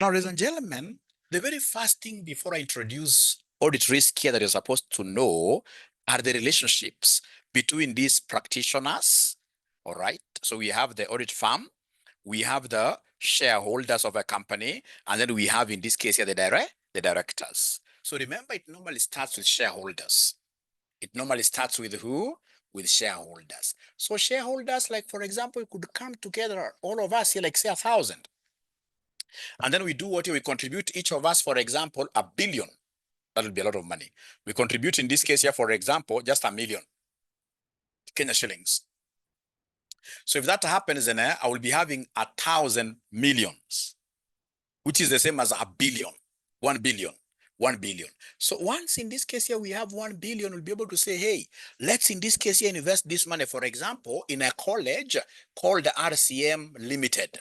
Now, ladies and gentlemen, the very first thing before I introduce audit risk here that you're supposed to know are the relationships between these practitioners. All right. So we have the audit firm, we have the shareholders of a company, and then we have, in this case here, the directors. So remember, it normally starts with shareholders. It normally starts with who? With shareholders. So shareholders, like for example, could come together, all of us here, like say 1,000. And then we do what? We contribute, each of us, for example, 1 billion. That will be a lot of money. We contribute in this case here, for example, just 1 million Kenya shillings. So if that happens, then I will be having 1,000 millions, which is the same as 1 billion, 1 billion, 1 billion. So once in this case here, we have 1 billion, we'll be able to say, hey, let's in this case here invest this money, for example, in a college called RCM Limited.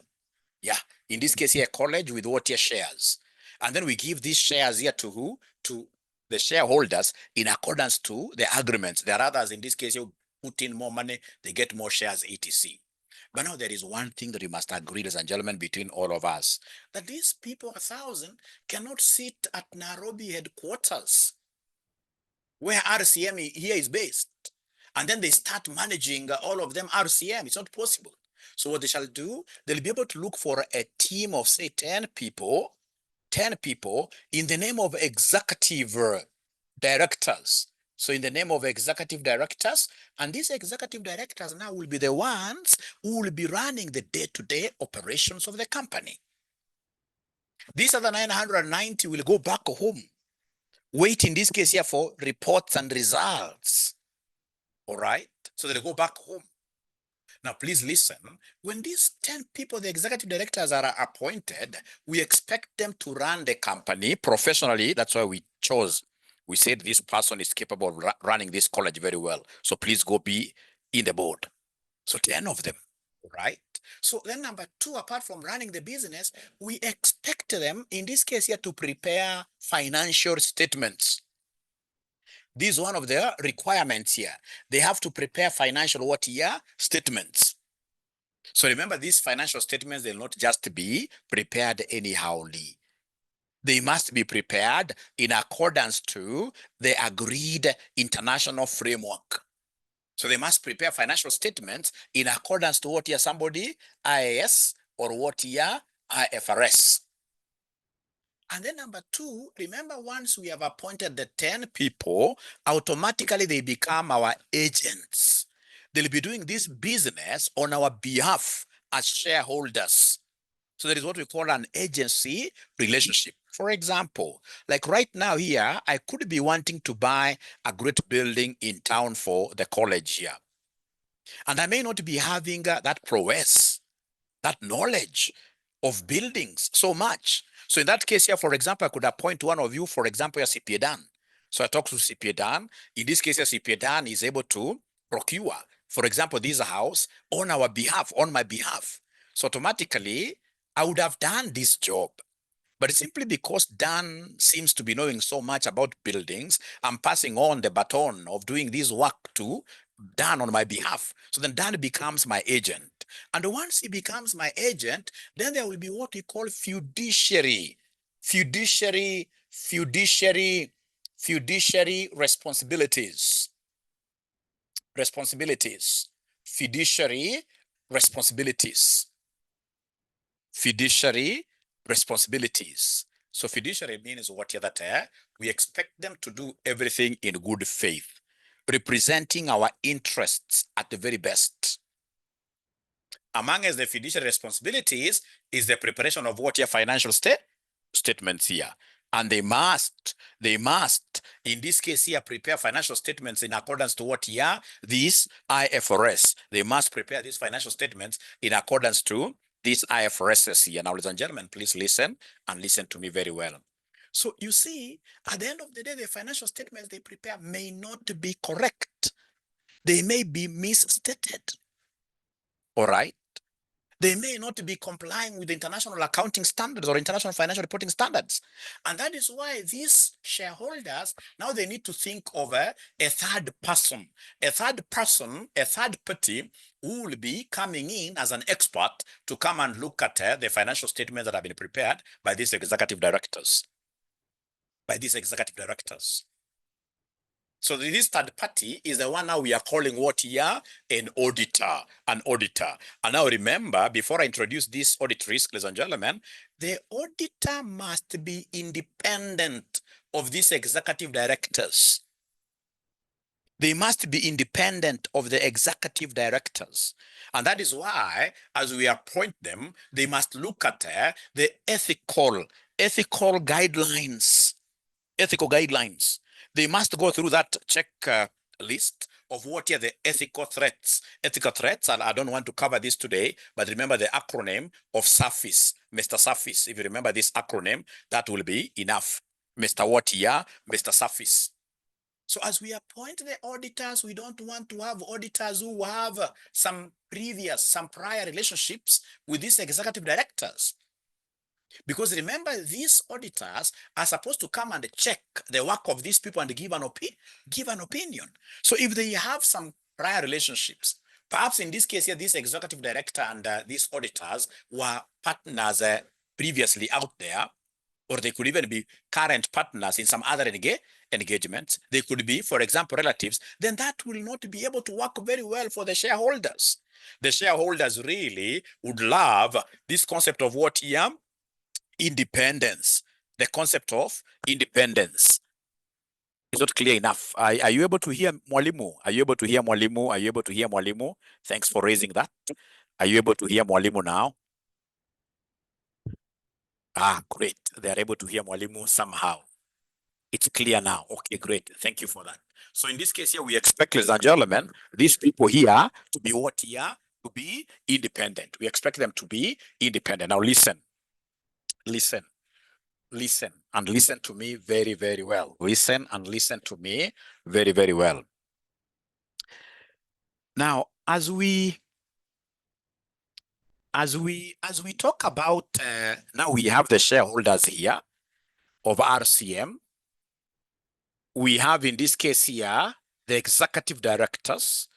Yeah, in this case here, college with what here shares. And then we give these shares here to who? To the shareholders in accordance to the agreements. There are others, in this case, you put in more money, they get more shares, etc. But now there is one thing that we must agree, ladies and gentlemen, between all of us, that these people, 1,000, cannot sit at Nairobi headquarters, where RCM here is based, and then they start managing all of them RCM. It's not possible. So what they shall do, they'll be able to look for a team of, say, 10 people in the name of executive directors. So in the name of executive directors, and these executive directors now will be the ones who will be running the day-to-day operations of the company. These other 990 will go back home, wait in this case here for reports and results. All right? So they go back home. Now, please listen. When these 10 people, the executive directors, are appointed, we expect them to run the company professionally. That's why we chose. We said this person is capable of running this college very well. So please go be in the board. So 10 of them, right? So then number two, apart from running the business, we expect them, in this case here, to prepare financial statements. This is one of their requirements here. They have to prepare financial what year? Statements. So remember, these financial statements, they'll not just be prepared anyhowly. They must be prepared in accordance to the agreed international framework. So they must prepare financial statements in accordance to what year? Somebody IAS or what year? IFRS. And then number two, remember, once we have appointed the 10 people, automatically they become our agents. They'll be doing this business on our behalf as shareholders. So there is what we call an agency relationship. For example, like right now here, I could be wanting to buy a great building in town for the college here. And I may not be having that prowess, that knowledge of buildings so much. So in that case here, for example, I could appoint one of you, for example, as CPA Dan. So I talk to CPA Dan. In this case, CPA Dan is able to procure, for example, this house on our behalf, on my behalf. So automatically, I would have done this job. But simply because Dan seems to be knowing so much about buildings, I'm passing on the baton of doing this work to Dan on my behalf. So then Dan becomes my agent. And once he becomes my agent, then there will be what we call fiduciary responsibilities. Fiduciary responsibilities. Fiduciary responsibilities. So fiduciary means what? That we expect them to do everything in good faith, representing our interests at the very best. Among us, the fiduciary responsibilities is the preparation of what your financial statements here. And they must, in this case here, prepare financial statements in accordance to what here? This IFRS. They must prepare these financial statements in accordance to these IFRS here. Now, ladies and gentlemen, please listen and listen to me very well. So you see, at the end of the day, the financial statements they prepare may not be correct. They may be misstated. All right. They may not be complying with the international accounting standards or international financial reporting standards. And that is why these shareholders, now they need to think of a third person, a third party who will be coming in as an expert to come and look at the financial statements that have been prepared by these executive directors. So this third party is the one now we are calling what here? An auditor. And now remember, before I introduce this audit risk, ladies and gentlemen, the auditor must be independent of these executive directors. They must be independent of the executive directors. And that is why, as we appoint them, they must look at the ethical guidelines. They must go through that check list of what are the ethical threats. And I don't want to cover this today, but remember the acronym of SAFIS, Mr. SAFIS. If you remember this acronym, that will be enough. Mr. What here? Mr. SAFIS. So as we appoint the auditors, we don't want to have auditors who have some prior relationships with these executive directors. Because remember, these auditors are supposed to come and check the work of these people and give an opinion. So if they have some prior relationships, perhaps in this case here, this executive director and these auditors were partners previously out there, or they could even be current partners in some other engagements. They could be, for example, relatives. Then that will not be able to work very well for the shareholders. The shareholders really would love this concept of what here? Independence. The concept of independence is not clear enough. Are you able to hear Mwalimu? Are you able to hear Mwalimu? Are you able to hear Mwalimu? Thanks for raising that. Are you able to hear Mwalimu now? Ah, great. They are able to hear Mwalimu somehow. It's clear now. Okay, great. Thank you for that. So in this case here, we expect, ladies and gentlemen, these people here to be what here? To be independent. We expect them to be independent. Now listen and listen to me very, very well. Listen and listen to me very, very well. Now, as we talk about, now we have the shareholders here of RCM. We have in this case here, the executive directors,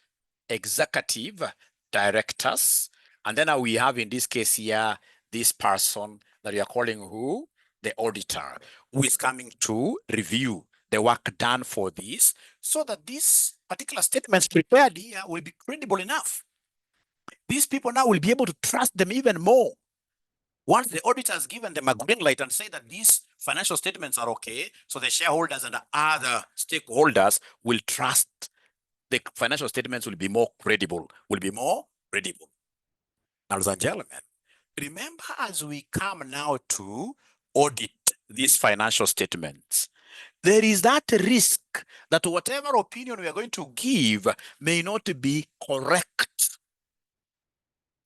and then we have in this case here, this person that we are calling who? The auditor, who is coming to review the work done for this, so that these particular statements prepared here will be credible enough. These people now will be able to trust them even more. Once the auditor has given them a green light and say that these financial statements are okay, so the shareholders and the other stakeholders will trust the financial statements will be more credible, Now, ladies and gentlemen, remember as we come now to audit these financial statements, there is that risk that whatever opinion we are going to give may not be correct.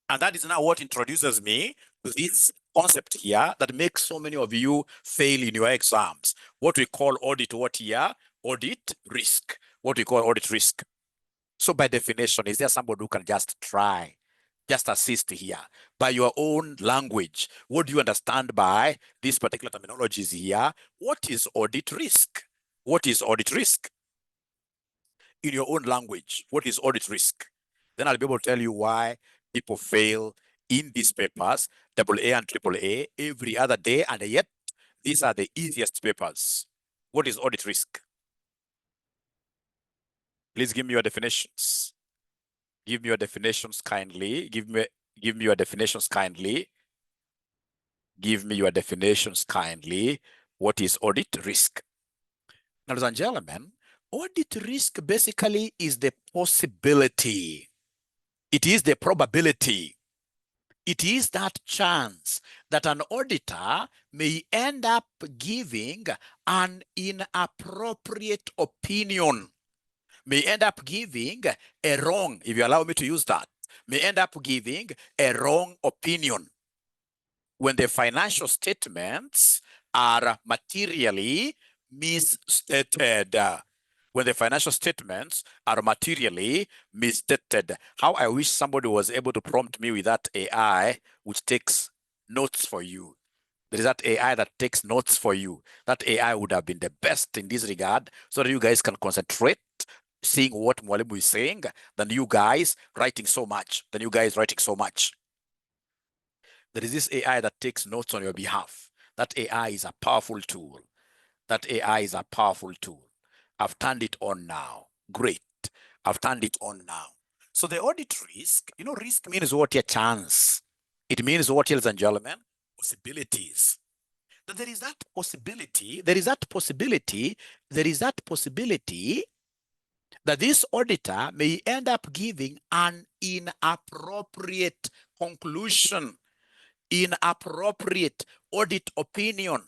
And that is now what introduces me to this concept here that makes so many of you fail in your exams. What we call audit, what here? Audit risk. What we call audit risk. So by definition, is there somebody who can just try, just assist here by your own language? What do you understand by these particular terminologies here? What is audit risk? What is audit risk? In your own language, what is audit risk? Then I'll be able to tell you why people fail in these papers, AA and AAA, every other day, and yet these are the easiest papers. What is audit risk? Please give me your definitions. Give me your definitions kindly. Give me your definitions kindly. Give me your definitions kindly. What is audit risk? Now, ladies and gentlemen, audit risk basically is the possibility. It is the probability. It is that chance that an auditor may end up giving an inappropriate opinion, may end up giving a wrong, if you allow me to use that, may end up giving a wrong opinion when the financial statements are materially misstated. when the financial statements are materially misstated. How I wish somebody was able to prompt me with that AI, which takes notes for you. There is that AI that takes notes for you. That AI would have been the best in this regard, so that you guys can concentrate seeing what Mwalimu is saying than you guys writing so much. There is this AI that takes notes on your behalf. That AI is a powerful tool. I've turned it on now. Great. I've turned it on now. So the audit risk, risk means what? A chance. It means what, ladies and gentlemen? Possibilities. That there is that possibility that this auditor may end up giving an inappropriate conclusion, inappropriate audit opinion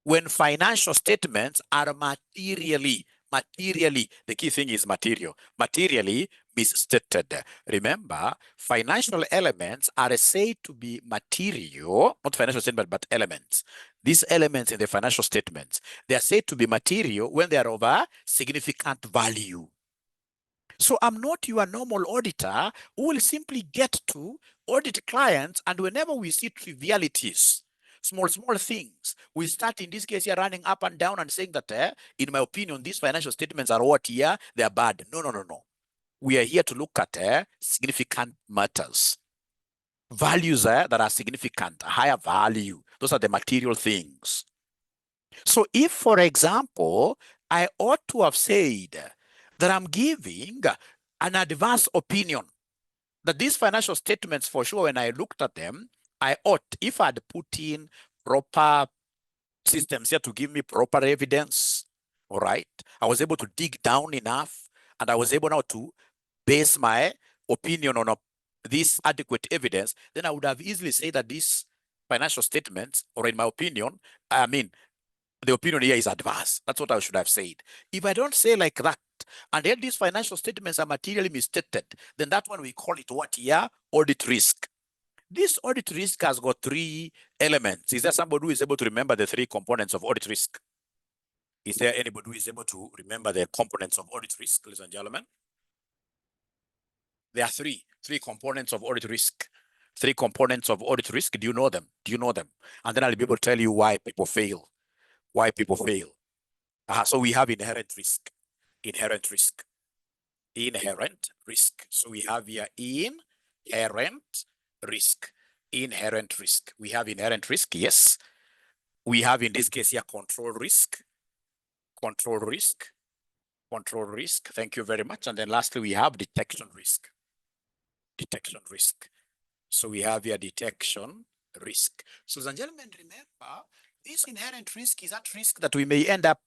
when financial statements are materially, the key thing is materially misstated. Remember, financial elements are said to be material, not financial statement, but elements. These elements in the financial statements, they are said to be material when they are of a significant value. So I'm not your normal auditor who will simply get to audit clients, and whenever we see trivialities, small things, we start in this case here running up and down and saying that, in my opinion, these financial statements are what here? They are bad. No. We are here to look at significant matters. Values that are significant, higher value. Those are the material things. So if, for example, I ought to have said that I'm giving an adverse opinion, that these financial statements, for sure, when I looked at them, I ought, if I'd put in proper systems here to give me proper evidence, all right, I was able to dig down enough, and I was able now to base my opinion on this adequate evidence, then I would have easily said that these financial statements, or in my opinion, the opinion here is adverse. That's what I should have said. If I don't say like that, and then these financial statements are materially misstated, then that one we call it what here? Audit risk. This audit risk has got 3 elements. Is there somebody who is able to remember the 3 components of audit risk? Is there anybody who is able to remember the components of audit risk, ladies and gentlemen? There are 3 components of audit risk. 3 components of audit risk. Do you know them? And then I'll be able to tell you why people fail. So we have inherent risk. So we have here inherent risk. We have inherent risk, yes. We have in this case here control risk. Thank you very much. And then lastly, we have detection risk. So we have here detection risk. So, ladies and gentlemen, remember, this inherent risk is that risk that we may end up,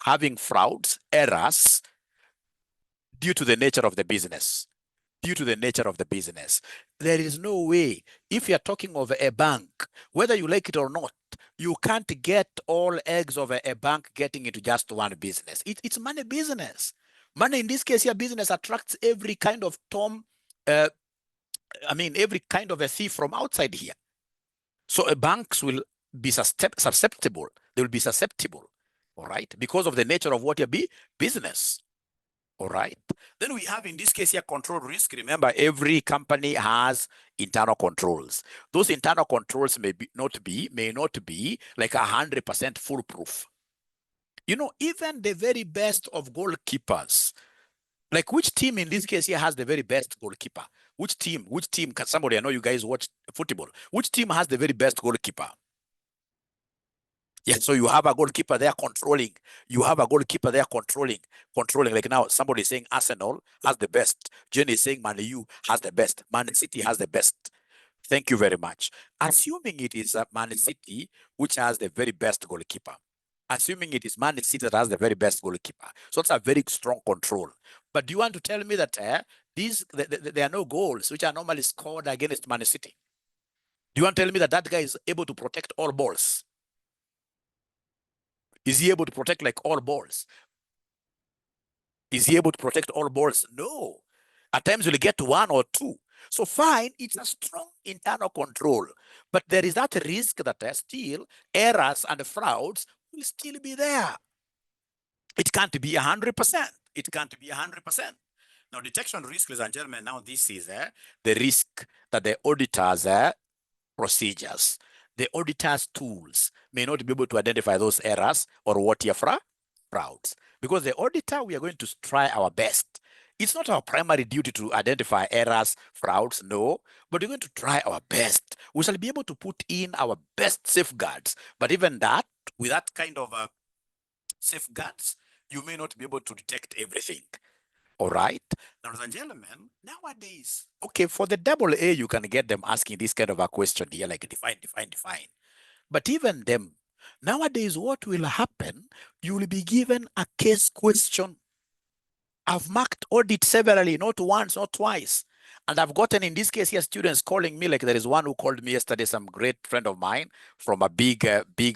having frauds, errors, due to the nature of the business. There is no way, if you're talking of a bank, whether you like it or not, you can't get all eggs of a bank getting into just one business. It's money business. Money, in this case here, business attracts every kind of every kind of a thief from outside here. So banks will be susceptible. They will be susceptible, all right, because of the nature of what your business. All right. Then we have in this case here control risk. Remember, every company has internal controls. Those internal controls may not be like 100% foolproof. Even the very best of goalkeepers, like which team in this case here has the very best goalkeeper? Which team? Can somebody, I know you guys watch football. Which team has the very best goalkeeper? Yeah, so you have a goalkeeper there controlling. Like now, somebody is saying Arsenal has the best. Jenny is saying Man U has the best. Man City has the best. Thank you very much. Assuming it is Man City which has the very best goalkeeper. Assuming it is Man City that has the very best goalkeeper. So it's a very strong control. But do you want to tell me that there are no goals which are normally scored against Man City? Do you want to tell me that guy is able to protect all balls? Is he able to protect like all balls? Is he able to protect all balls? No. At times you'll get 1 or 2. So fine, it's a strong internal control. But there is that risk that still errors and frauds will still be there. It can't be 100%. It can't be 100%. Now, detection risk, ladies and gentlemen, now this is the risk that the auditors procedures, the auditor's tools may not be able to identify those errors or what you're frauds. Because the auditor, we are going to try our best. It's not our primary duty to identify errors, frauds, no, but we're going to try our best. We shall be able to put in our best safeguards. But even that, with that kind of safeguards, you may not be able to detect everything. All right. Now, ladies and gentlemen, nowadays, okay, for the AA, you can get them asking this kind of a question here, like define, define, define. But even them, nowadays, what will happen? You will be given a case question. I've marked audit severally, not once, not twice. And I've gotten, in this case here, students calling me, like there is one who called me yesterday, some great friend of mine from a big,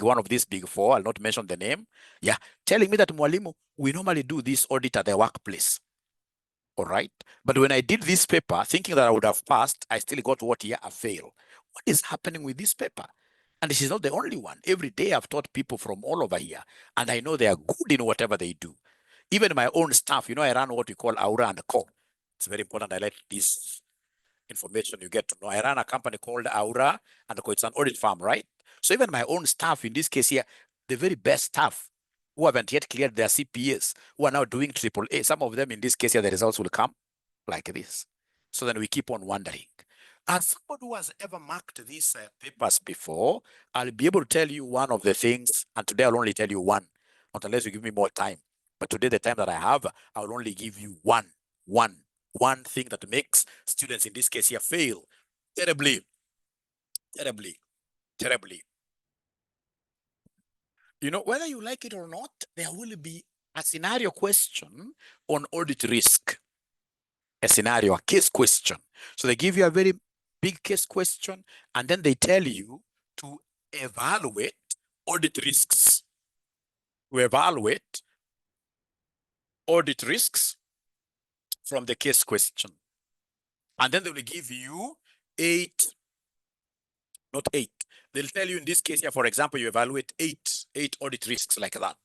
one of these big four, I'll not mention the name. Yeah, telling me that, Mwalimu, we normally do this audit at the workplace. All right. But when I did this paper, thinking that I would have passed, I still got what here, a fail. What is happening with this paper? And she's not the only one. Every day I've taught people from all over here, and I know they are good in whatever they do. Even my own staff, I run what we call Aura and Co. It's very important I let this information you get to know. I run a company called Aura and Co. It's an audit firm, right? So even my own staff, in this case here, the very best staff who haven't yet cleared their CPAs, who are now doing AAA, some of them in this case here, the results will come like this. So then we keep on wondering. As somebody who has ever marked these papers before, I'll be able to tell you one of the things, and today I'll only tell you one, not unless you give me more time. But today, the time that I have, I'll only give you one thing that makes students in this case here fail terribly, terribly, terribly. Whether you like it or not, there will be a scenario question on audit risk. A scenario, a case question. So they give you a very big case question, and then they tell you to evaluate audit risks. We evaluate audit risks from the case question. And then they will give you not eight. They'll tell you in this case here, for example, you evaluate eight audit risks like that.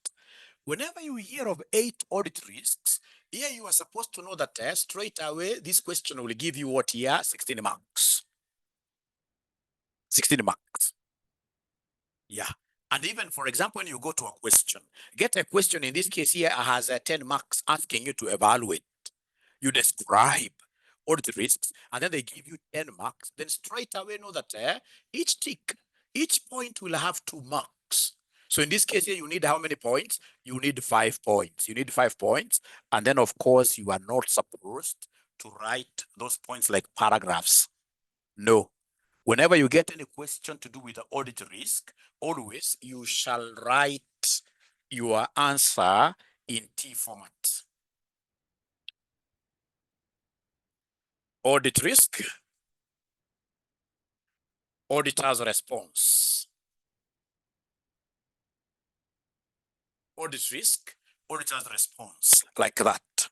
Whenever you hear of 8 audit risks, here you are supposed to know that straight away, this question will give you what here? 16 marks. 16 marks. Yeah. And even, for example, when you go to a question, get a question in this case here has 10 marks asking you to evaluate. You describe audit risks, and then they give you 10 marks. Then straight away know that each tick, each point will have 2 marks. So in this case here, you need how many points? You need 5 points. You need 5 points. And then, of course, you are not supposed to write those points like paragraphs. No. Whenever you get any question to do with the audit risk, always you shall write your answer in T format. Audit risk, auditor's response. Audit risk, auditor's response, like that.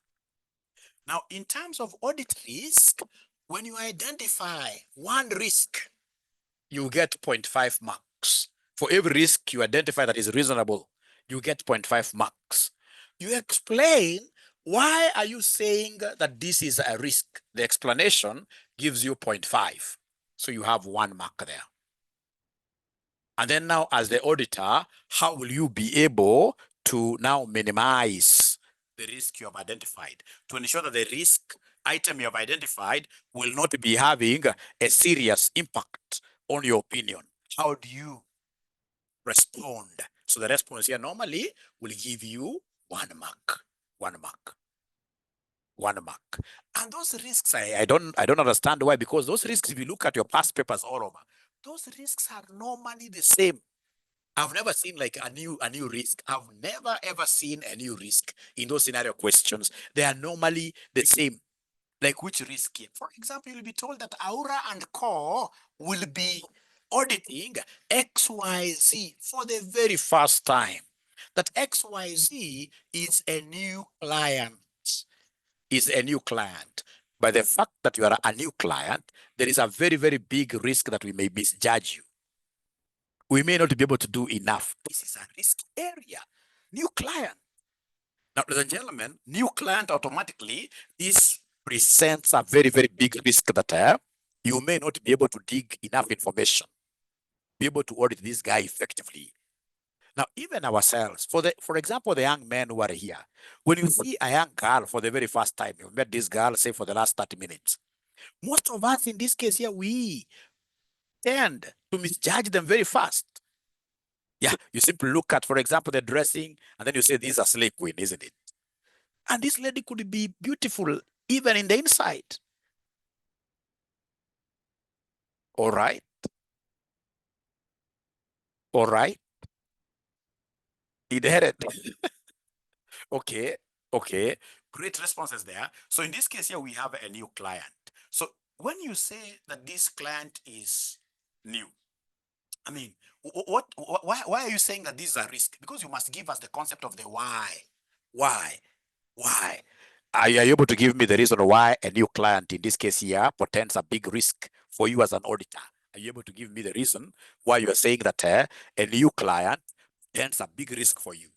Now, in terms of audit risk, when you identify one risk, you get 0.5 marks. For every risk you identify that is reasonable, you get 0.5 marks. You explain why are you saying that this is a risk. The explanation gives you 0.5. So you have 1 mark there. And then now, as the auditor, how will you be able to now minimize the risk you have identified to ensure that the risk item you have identified will not be having a serious impact on your opinion? How do you respond? So the response here normally will give you 1 mark, 1 mark, 1 mark. And those risks, I don't understand why, because those risks, if you look at your past papers all over, those risks are normally the same. I've never seen like a new risk. I've never ever seen a new risk in those scenario questions. They are normally the same. Like which risk? For example, you'll be told that Aura and Co will be auditing XYZ for the very first time. That XYZ is a new client. Is a new client. By the fact that you are a new client, there is a very, very big risk that we may misjudge you. We may not be able to do enough. This is a risky area. New client. Now, ladies and gentlemen, new client automatically, this presents a very, very big risk that you may not be able to dig enough information, be able to audit this guy effectively. Now, even ourselves, for example, the young men who are here, when you see a young girl for the very first time, you met this girl, say for the last 30 minutes, most of us in this case here, we tend to misjudge them very fast. Yeah, you simply look at, for example, the dressing, and then you say, this is a slave queen, isn't it? And this lady could be beautiful even in the inside. All right. All right. Inherit. Okay. Okay. Great responses there. So in this case here, we have a new client. So when you say that this client is new, I mean, why are you saying that this is a risk? Because you must give us the concept of the why. Why? Why? Are you able to give me the reason why a new client, in this case here, portends a big risk for you as an auditor? Are you able to give me the reason why you are saying that a new client portends a big risk for you?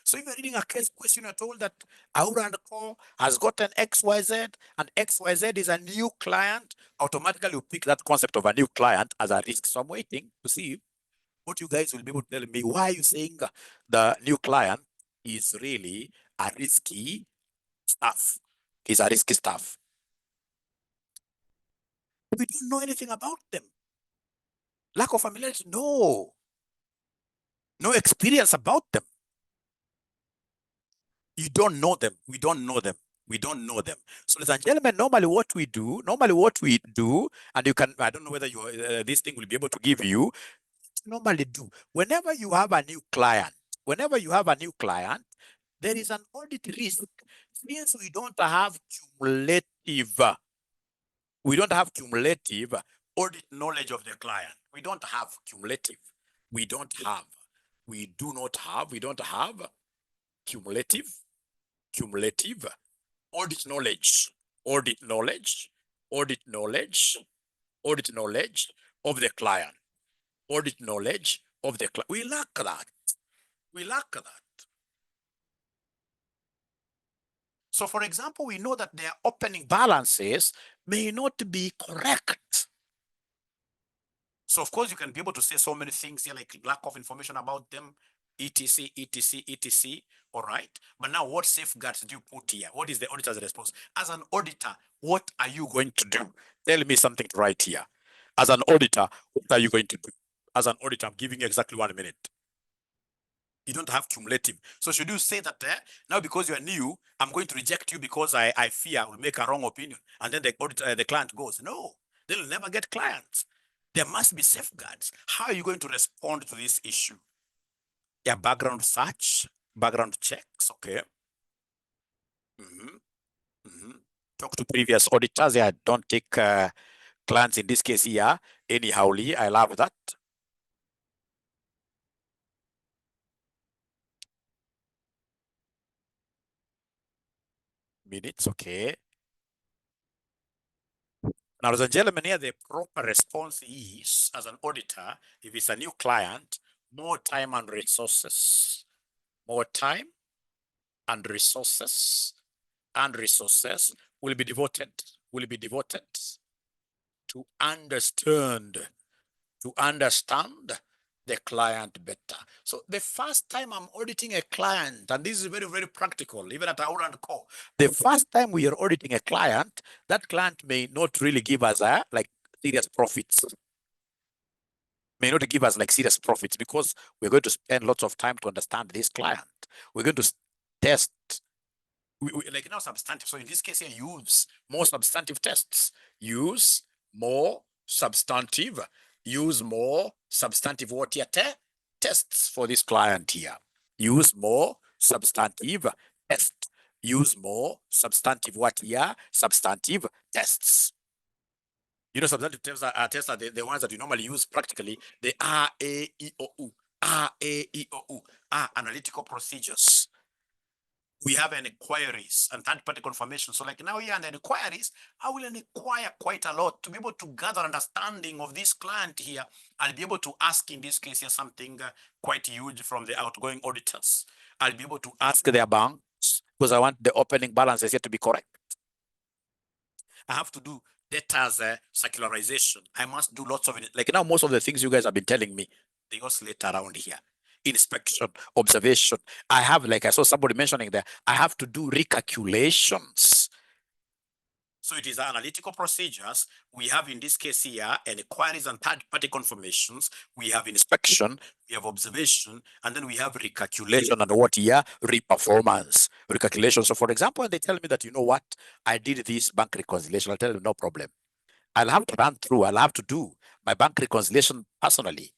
So if you're reading a case question, you're told that Aura and Co has gotten XYZ and XYZ is a new client, automatically you pick that concept of a new client as a risk. So I'm waiting to see what you guys will be able to tell me. Why are you saying the new client is really a risky stuff? Is a risky stuff. We don't know anything about them. Lack of familiarity, no. No experience about them. You don't know them. We don't know them. We don't know them. So, ladies and gentlemen, normally what we do, and you can, I don't know whether you this thing will be able to give you, normally do. Whenever you have a new client, there is an audit risk since we don't have cumulative audit knowledge of the client. We don't have cumulative. We don't have. We do not have. We don't have cumulative audit knowledge, audit knowledge, audit knowledge, audit knowledge of the client, audit knowledge of the client. We lack that. We lack that. So, for example, we know that their opening balances may not be correct. So, of course, you can be able to say so many things here, like lack of information about them, etc, etc, etc. All right. But now, what safeguards do you put here? What is the auditor's response? As an auditor, what are you going to do? Tell me something to write here. As an auditor, what are you going to do? As an auditor, I'm giving you exactly 1 minute. You don't have cumulative. So should you say that now because you are new, I'm going to reject you because I fear I will make a wrong opinion, and then the client goes, no, they'll never get clients. There must be safeguards. How are you going to respond to this issue? Yeah, background search, background checks, okay. Talk to previous auditors. Yeah, don't take clients in this case here anyhowly. I love that. Minutes, okay. Now, ladies and gentlemen, here the proper response is, as an auditor, if it's a new client, more time and resources. More time and resources will be devoted to understand the client better. So the first time I'm auditing a client, and this is very, very practical, even at Aura and Co. The first time we are auditing a client, that client may not really give us like serious profits. May not give us like serious profits because we're going to spend lots of time to understand this client. We're going to test like now substantive. So in this case here, use more substantive tests. Use more substantive what here tests for this client here. Use more substantive tests. Use more substantive what here? Substantive tests. You know, substantive tests are the ones that you normally use practically. The RAEOU, RAEOU, analytical procedures. We have an inquiries and third-party confirmation. So like now here and the inquiries, I will inquire quite a lot to be able to gather understanding of this client here. I'll be able to ask in this case here something quite huge from the outgoing auditors. I'll be able to ask their banks. because I want the opening balances yet to be correct. I have to do data's circularization. I must do lots of it. Like now, most of the things you guys have been telling me, they oscillate around here. Inspection, observation. I have, like I saw somebody mentioning there, I have to do recalculations. So it is analytical procedures. We have in this case here inquiries and third-party confirmations. We have inspection, we have observation, and then we have recalculation and what here? Reperformance. Recalculation. So for example, when they tell me that, you know what, I did this bank reconciliation, I'll tell them no problem. I'll have to run through, I'll have to do my bank reconciliation personally.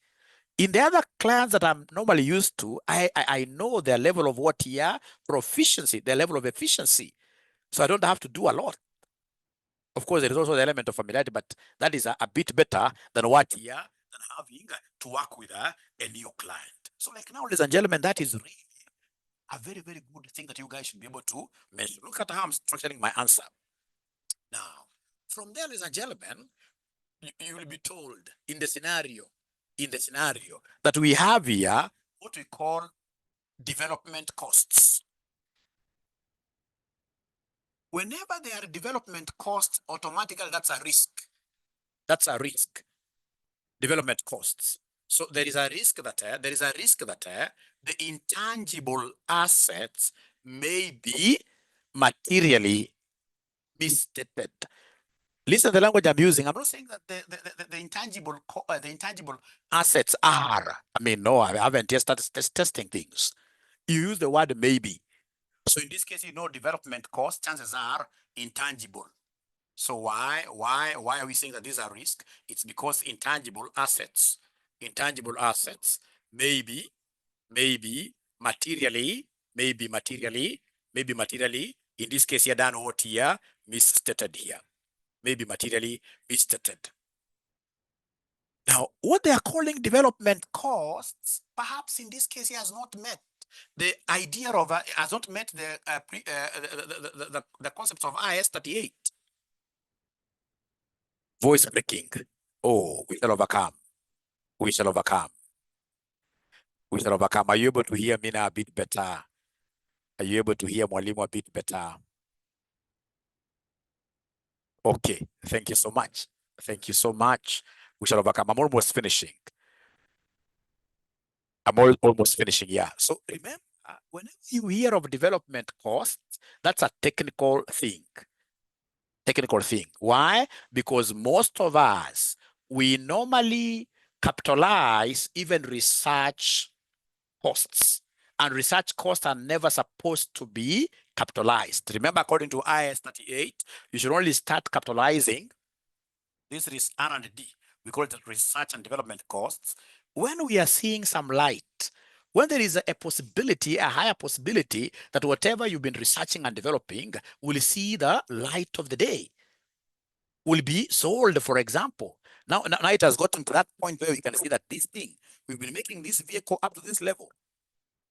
In the other clients that I'm normally used to, I know their level of what here? Proficiency, their level of efficiency. So I don't have to do a lot. Of course, there is also the element of familiarity, but that is a bit better than what here, than having to work with a new client. So like now, ladies and gentlemen, that is really a very, very good thing that you guys should be able to mention. Look at how I'm structuring my answer. Now, from there, ladies and gentlemen, you will be told in the scenario that we have here what we call development costs. Whenever there are development costs, automatically that's a risk. That's a risk. Development costs. So there is a risk that the intangible assets may be materially misstated. Listen to the language I'm using. I'm not saying that the intangible assets are. I mean, no, I haven't yet started testing things. You use the word maybe. So in this case, you know, development costs, chances are intangible. So why are we saying that these are risk? It's because intangible assets maybe materially, in this case here done what here, misstated here, maybe materially misstated. Now, what they are calling development costs, perhaps in this case, he has not met the idea of, has not met the concepts of IS 38. Voice breaking. Oh, we shall overcome. We shall overcome. We shall overcome. Are you able to hear me now a bit better? Are you able to hear Mwalimu a bit better? Okay, thank you so much. Thank you so much. We shall overcome. I'm almost finishing. Almost finishing, yeah. So remember, whenever you hear of development costs, that's a technical thing. Technical thing. Why? Because most of us, we normally capitalize even research costs. And research costs are never supposed to be capitalized. Remember, according to IS 38, you should only start capitalizing. This is R&D. We call it research and development costs. When we are seeing some light, when there is a possibility, a higher possibility that whatever you've been researching and developing will see the light of the day, will be sold, for example. Now it has gotten to that point where we can see that this thing, we've been making this vehicle up to this level,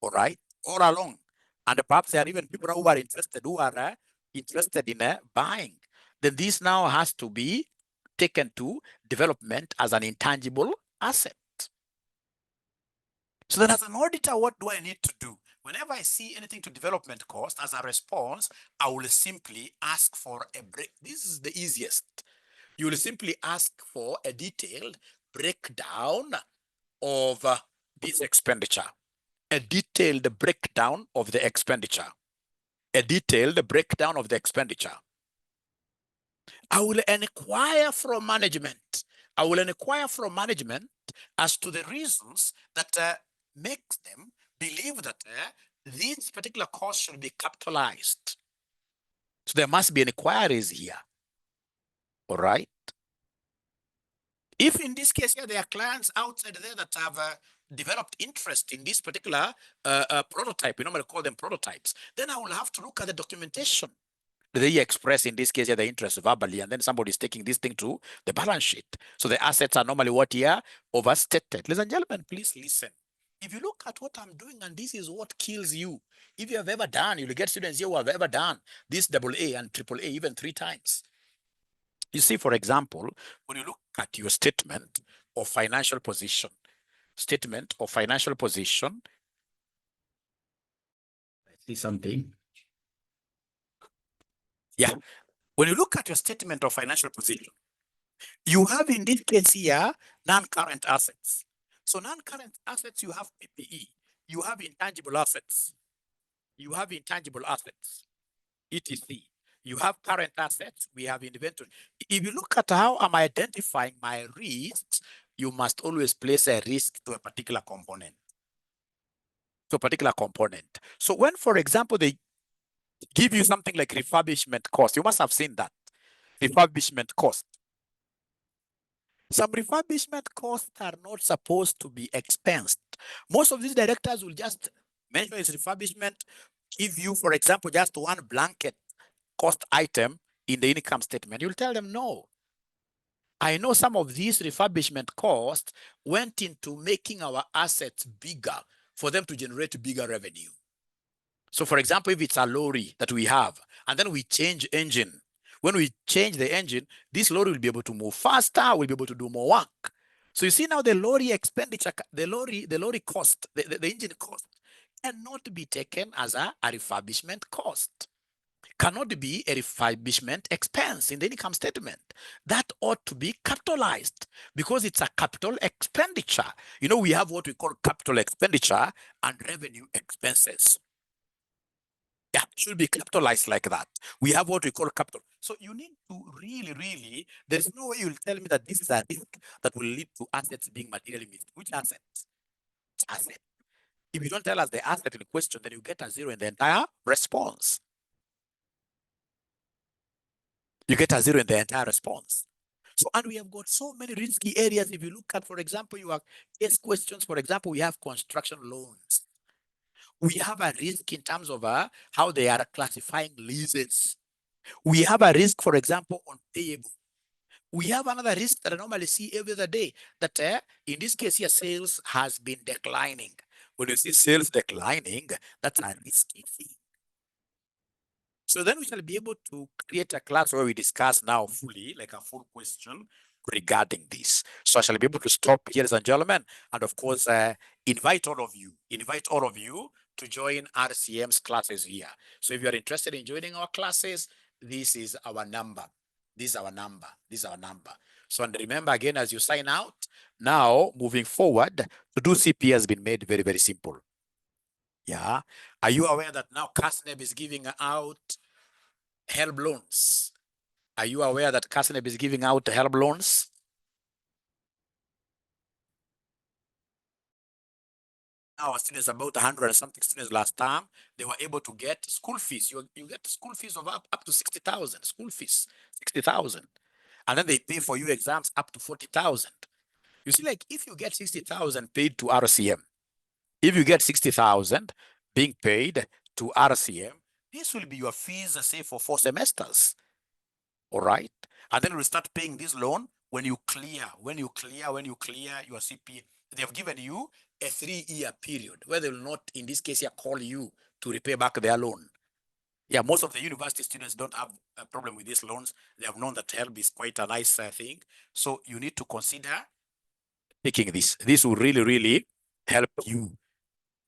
all right, all along. And perhaps there are even people who are interested in buying. Then this now has to be taken to development as an intangible asset. So then as an auditor, what do I need to do? Whenever I see anything to development cost, as a response, I will simply ask for a break. This is the easiest. You will simply ask for a detailed breakdown of this expenditure. A detailed breakdown of the expenditure. A detailed breakdown of the expenditure. I will inquire from management. I will inquire from management as to the reasons that makes them believe that this particular cost should be capitalized. So there must be inquiries here. All right. If in this case here there are clients outside there that have developed interest in this particular prototype, we normally call them prototypes, then I will have to look at the documentation. They express in this case here the interest verbally, and then somebody is taking this thing to the balance sheet. So the assets are normally what here? Overstated. Ladies and gentlemen, please listen. If you look at what I'm doing, and this is what kills you, if you have ever done, you'll get students here who have ever done this AA and AAA even 3 times. You see, for example, when you look at your statement of financial position, I see something. Yeah. When you look at your statement of financial position, you have in this case here non-current assets. So non-current assets, you have PPE, you have intangible assets, you have intangible assets, etc. You have current assets, we have inventory. If you look at how I'm identifying my risks, you must always place a risk to a particular component. To a particular component. So when, for example, they give you something like refurbishment cost, you must have seen that. Refurbishment cost. Some refurbishment costs are not supposed to be expensed. Most of these directors will just mention its refurbishment, give you, for example, just one blanket cost item in the income statement. You'll tell them, no. I know some of these refurbishment costs went into making our assets bigger for them to generate bigger revenue. So for example, if it's a lorry that we have, and then we change engine, when we change the engine, this lorry will be able to move faster, will be able to do more work. So you see now the lorry expenditure, the lorry cost, the engine cost cannot be taken as a refurbishment cost. Cannot be a refurbishment expense in the income statement. That ought to be capitalized because it's a capital expenditure. You know, we have what we call capital expenditure and revenue expenses. Yeah, should be capitalized like that. We have what we call capital. So you need to really, there's no way you'll tell me that this is a risk that will lead to assets being materially missed. Which assets? Asset. If you don't tell us the asset in question, then you get a zero in the entire response. You get a zero in the entire response. So, and we have got so many risky areas. If you look at, for example, your case questions, for example, we have construction loans. We have a risk in terms of how they are classifying leases. We have a risk, for example, on payable. We have another risk that I normally see every other day that in this case here, sales has been declining. When you see sales declining, that's a risky thing. So then we shall be able to create a class where we discuss now fully, like a full question regarding this. So I shall be able to stop here, ladies and gentlemen, and of course, invite all of you to join RCM's classes here. So if you are interested in joining our classes, this is our number. This is our number. This is our number. So, and remember again, as you sign out, now moving forward, to do CP has been made very, very simple. Yeah. Are you aware that now CASNEB is giving out help loans? Are you aware that CASNEB is giving out help loans? Our students, about 100 and something students last time, they were able to get school fees. You get school fees of up to 60,000, school fees, 60,000. And then they pay for you exams up to 40,000. You see, like if you get 60,000 paid to RCM, if you get 60,000 being paid to RCM, this will be your fees, say, for 4 semesters. All right. And then we'll start paying this loan when you clear your CPA. They have given you a 3-year period where they will not, in this case, here, call you to repay back their loan. Yeah, most of the university students don't have a problem with these loans. They have known that help is quite a nice thing. So you need to consider taking this. This will really help you.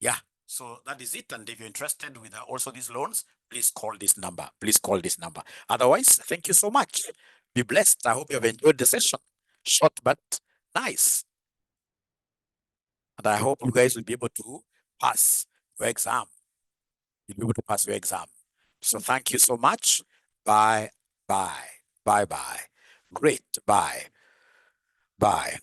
Yeah. So that is it. And if you're interested with also these loans, please call this number. Please call this number. Otherwise, thank you so much. Be blessed. I hope you have enjoyed the session. Short but nice. And I hope you guys will be able to pass your exam. You'll be able to pass your exam. So thank you so much. Bye. Bye. Bye. Bye. Great. Bye. Bye.